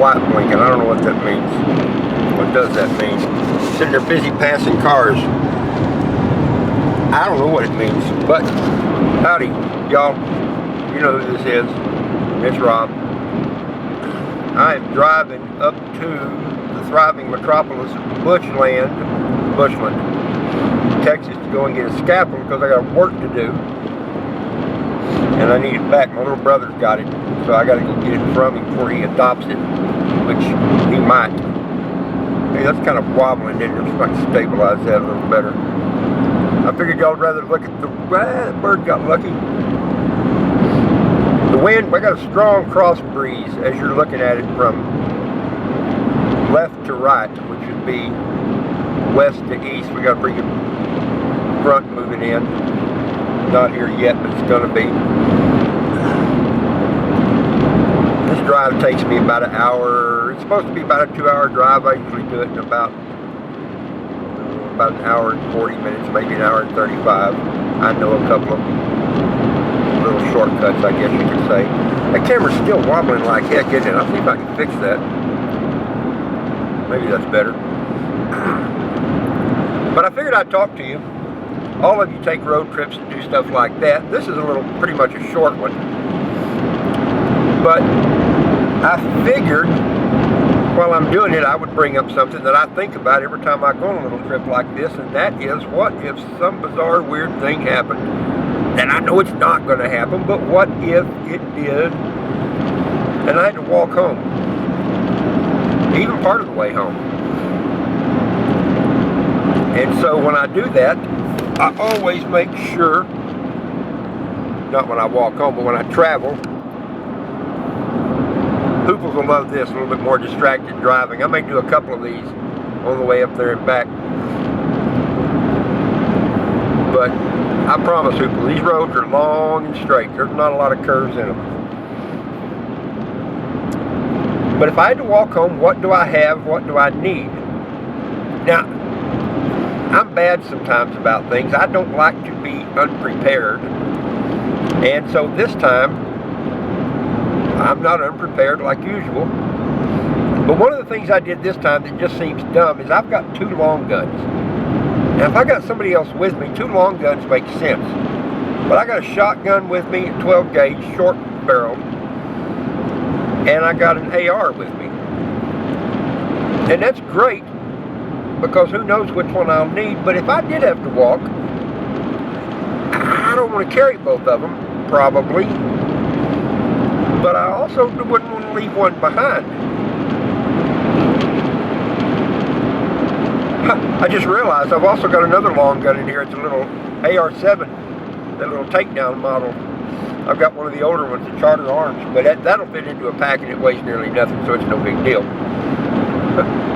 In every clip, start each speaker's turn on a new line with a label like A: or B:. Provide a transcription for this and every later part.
A: light blinking. I don't know what that means. What does that mean? Sitting there busy passing cars. I don't know what it means, but howdy, y'all. You know who this is. It's Rob. I am driving up to the thriving metropolis of Bushland, Texas, to go and get a scalpel because I got work to do. And I need it back. My little brother's got it, so I got to go get it from him before he adopts it, which he might. Hey, that's kind of wobbling, didn't it? Just like stabilize that a little better. I figured y'all would rather look at the... that bird got lucky. The wind, I got a strong cross breeze as you're looking at it from left to right, which would be west to east. We got a pretty good front moving in. Not here yet, but it's going to be. This drive takes me about an hour. It's supposed to be about a 2-hour drive. I usually do it in about an hour and 40 minutes, maybe an hour and 35. I know a couple of little shortcuts, I guess you could say. That camera's still wobbling like heck, isn't it? I'll see if I can fix that. Maybe that's better. But I figured I'd talk to you. All of you take road trips and do stuff like that. This is pretty much a short one. But I figured while I'm doing it, I would bring up something that I think about every time I go on a little trip like this, and that is, what if some bizarre, weird thing happened? And I know it's not going to happen, but what if it did, and I had to walk home, even part of the way home? And so when I do that, I always make sure, not when I walk home, but when I travel, Hooples will love this, a little bit more distracted driving. I may do a couple of these on the way up there and back. But I promise, Hooples, these roads are long and straight. There's not a lot of curves in them. But if I had to walk home, what do I have? What do I need? Now, I'm bad sometimes about things. I don't like to be unprepared. And so this time, I'm not unprepared like usual. But one of the things I did this time that just seems dumb is I've got 2 long guns. Now, if I got somebody else with me, 2 long guns make sense. But I got a shotgun with me, a 12 gauge, short barrel, and I got an AR with me. And that's great, because who knows which one I'll need. But if I did have to walk, I don't want to carry both of them, probably. But I also wouldn't want to leave one behind. I just realized I've also got another long gun in here. It's a little AR-7, that little takedown model. I've got one of the older ones, the Charter Arms, but that'll fit into a pack and it weighs nearly nothing, so it's no big deal.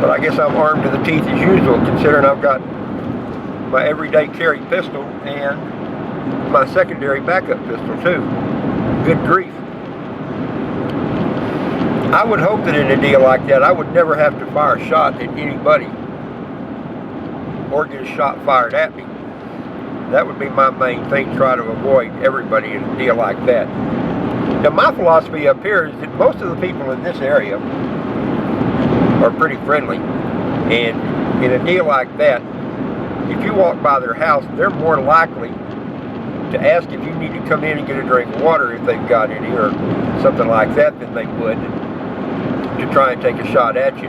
A: But I guess I'm armed to the teeth as usual, considering I've got my everyday carry pistol and my secondary backup pistol too. Good grief. I would hope that in a deal like that, I would never have to fire a shot at anybody or get a shot fired at me. That would be my main thing, try to avoid everybody in a deal like that. Now, my philosophy up here is that most of the people in this area are pretty friendly, and in a deal like that, if you walk by their house, they're more likely to ask if you need to come in and get a drink of water if they've got any or something like that than they would to try and take a shot at you.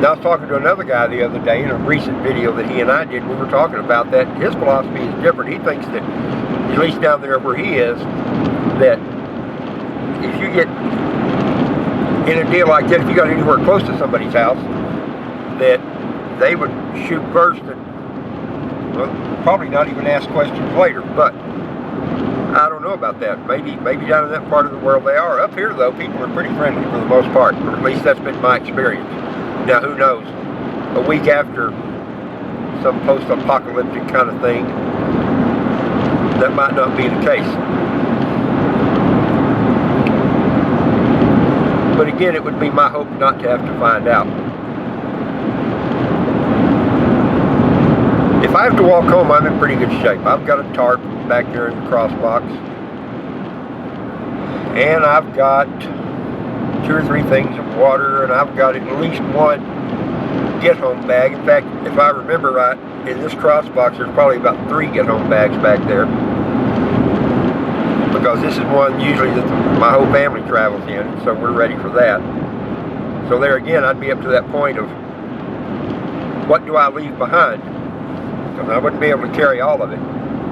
A: Now, I was talking to another guy the other day in a recent video that he and I did. We were talking about that. His philosophy is different. He thinks that, at least down there where he is, that if you get in a deal like that, if you got anywhere close to somebody's house, that they would shoot first and, well, probably not even ask questions later. But I don't know about that. Maybe down in that part of the world they are. Up here, though, people are pretty friendly for the most part, or at least that's been my experience. Now, who knows? A week after some post-apocalyptic kind of thing, that might not be the case. But again, it would be my hope not to have to find out. If I have to walk home, I'm in pretty good shape. I've got a tarp back there in the cross box. And I've got 2 or 3 things of water, and I've got at least one get-home bag. In fact, if I remember right, in this cross box there's probably about 3 get-home bags back there, because this is one usually that my whole family travels in, so we're ready for that. So there again, I'd be up to that point of what do I leave behind, because I wouldn't be able to carry all of it.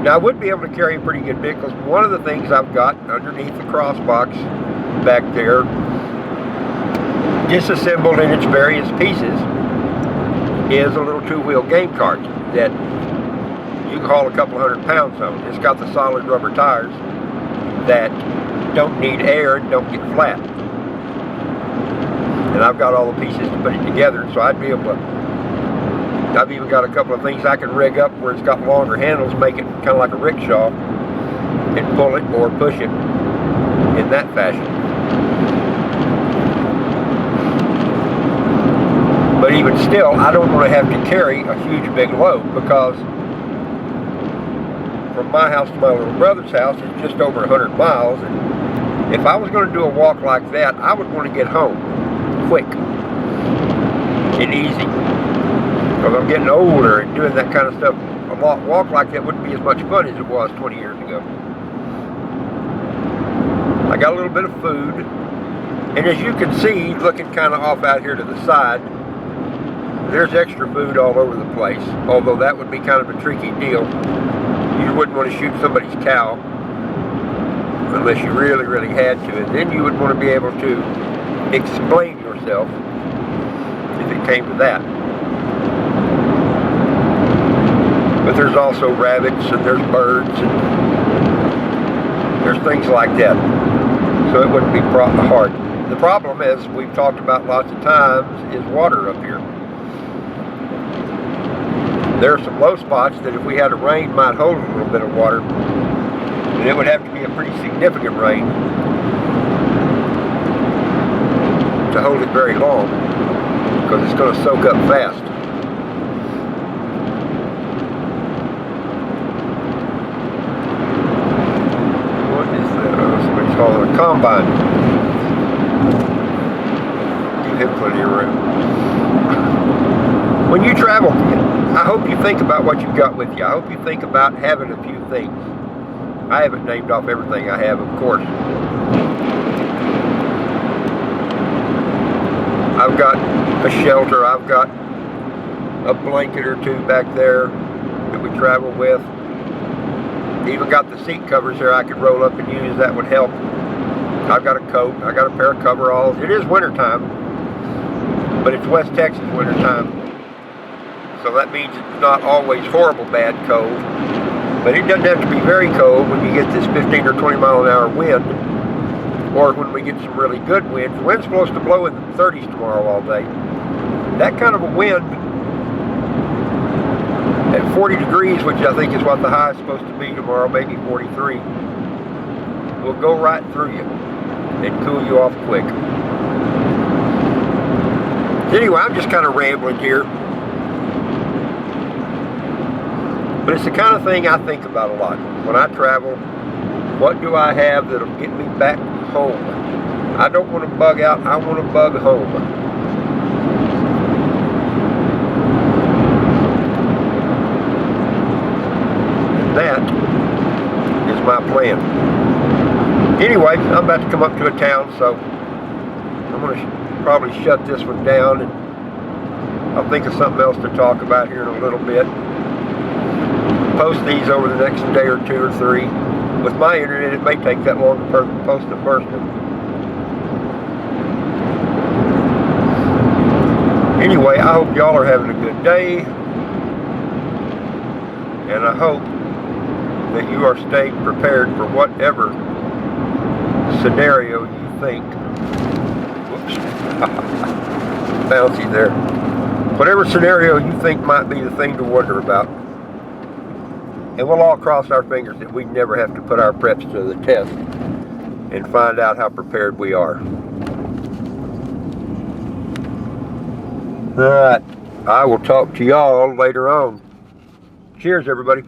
A: Now I would be able to carry a pretty good bit, because one of the things I've got underneath the cross box back there, disassembled in its various pieces, is a little 2-wheel game cart that you can haul a couple 100 pounds on. It's got the solid rubber tires that don't need air and don't get flat. And I've got all the pieces to put it together, so I'd be able to, I've even got a couple of things I can rig up where it's got longer handles, make it kind of like a rickshaw, and pull it or push it in that fashion. But even still, I don't want to have to carry a huge big load, because from my house to my little brother's house is just over 100 miles, and if I was going to do a walk like that, I would want to get home quick and easy, because I'm getting older, and doing that kind of stuff, a walk like that wouldn't be as much fun as it was 20 years ago. I got a little bit of food, and as you can see, looking kind of off out here to the side, there's extra food all over the place, although that would be kind of a tricky deal. You wouldn't want to shoot somebody's cow unless you really, really had to, and then you would want to be able to explain yourself if it came to that. But there's also rabbits, and there's birds, and there's things like that, so it wouldn't be hard. The problem, as we've talked about lots of times, is water up here. There are some low spots that if we had a rain might hold a little bit of water, and it would have to be a pretty significant rain to hold it very long, because it's going to soak up fast. What is that? Somebody's calling a combine. Give him plenty of room. When you travel, I hope you think about what you've got with you. I hope you think about having a few things. I haven't named off everything I have, of course. I've got a shelter. I've got a blanket or 2 back there that we travel with. Even got the seat covers there I could roll up and use. That would help. I've got a coat. I got a pair of coveralls. It is wintertime, but it's West Texas wintertime. So that means it's not always horrible bad cold, but it doesn't have to be very cold when you get this 15 or 20 mile an hour wind, or when we get some really good wind. The wind's supposed to blow in the 30s tomorrow all day. That kind of a wind at 40 degrees, which I think is what the high is supposed to be tomorrow, maybe 43, will go right through you and cool you off quick. Anyway, I'm just kind of rambling here. But it's the kind of thing I think about a lot. When I travel, what do I have that'll get me back home? I don't want to bug out, I want to bug home. And that is my plan. Anyway, I'm about to come up to a town, so I'm going to probably shut this one down, and I'll think of something else to talk about here in a little bit. Post these over the next day or 2 or 3. With my internet, it may take that long to post the first one. Anyway, I hope y'all are having a good day, and I hope that you are staying prepared for whatever scenario you think. Whoops. Bouncy there. Whatever scenario you think might be the thing to wonder about. And we'll all cross our fingers that we never have to put our preps to the test and find out how prepared we are. All right. I will talk to y'all later on. Cheers, everybody.